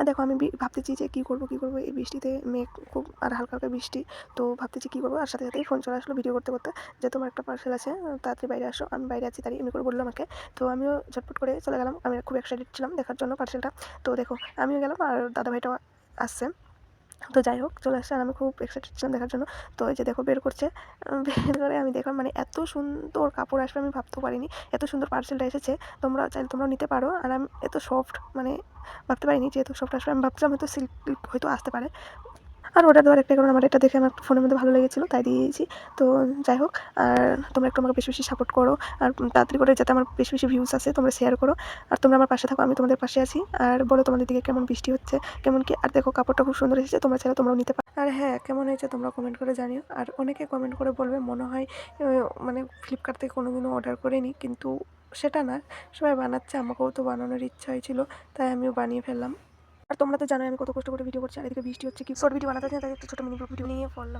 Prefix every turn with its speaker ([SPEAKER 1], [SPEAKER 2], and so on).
[SPEAKER 1] দেখো আমি ভাবতেছি যে কী করবো এই বৃষ্টিতে, মেঘ খুব আর হালকা হালকা বৃষ্টি, তো ভাবতেছি কী করবো। আর সাথে সাথেই ফোন চলে আসলো ভিডিও করতে করতে, যে তোমার একটা পার্সেল আছে, তাড়াতাড়ি বাইরে আসো। আমি বাইরে আছি তাড়াতাড়ি এমনি করে বললো আমাকে। তো আমিও ঝটপট করে চলে গেলাম, আমি খুব এক্সাইটেড ছিলাম দেখার জন্য পার্সেলটা। তো দেখো আমিও গেলাম আর দাদাভাইটাও আসছে। তো যাই হোক চলে আসছে আর আমি খুব এক্সাইটেড ছিলাম দেখার জন্য। তো এই যে দেখো বের করছে, বের করে আমি দেখলাম মানে এত সুন্দর কাপড় আসবে আমি ভাবতেও পারিনি, এত সুন্দর পার্সেলটা এসেছে। তোমরা চাইলে তোমরাও নিতে পারো। আর আমি এত সফট মানে ভাবতে পারিনি যে এত সফট আসবে, আমি ভাবছিলাম হয়তো সিল্ক হয়তো আসতে পারে। আর অর্ডার দেওয়ার একটা কারণ আমার এটা দেখে আমার ফোনের মধ্যে ভালো লেগেছিলো তাই দিয়ে দিয়েছি। তো যাই হোক, আর তোমরা একটু আমাকে বেশি বেশি সাপোর্ট করো, আর তাড়াতাড়ি করে যাতে আমার বেশি বেশি ভিউজ আসে তোমরা শেয়ার করো। আর তোমরা আমার পাশে থাকো, আমি তোমাদের পাশে আছি। আর বলো তোমাদের দিকে কেমন বৃষ্টি হচ্ছে, কেমন কি। আর দেখো কাপড়টা খুব সুন্দর এসেছে, তোমরা চাইলে তোমরাও নিতে পারো। আর হ্যাঁ, কেমন হয়েছে তোমরা কমেন্ট করে জানিও। আর অনেকে কমেন্ট করে বলবে মনে হয় মানে ফ্লিপকার্ট থেকে কোনোদিনও অর্ডার করিনি, কিন্তু সেটা না, সবাই বানাচ্ছে, আমাকেও তো বানানোর ইচ্ছা হয়েছিল, তাই আমিও বানিয়ে ফেললাম। আর তোমরা তো জানোই আমি কত কষ্ট করে ভিডিও করছি, আর এদিকে বৃষ্টি হচ্ছে, কি শর্ট ভিডিও বানাতে চাই তাই একটা ছোটো মিনি ভিডিও নিয়ে পড়লাম।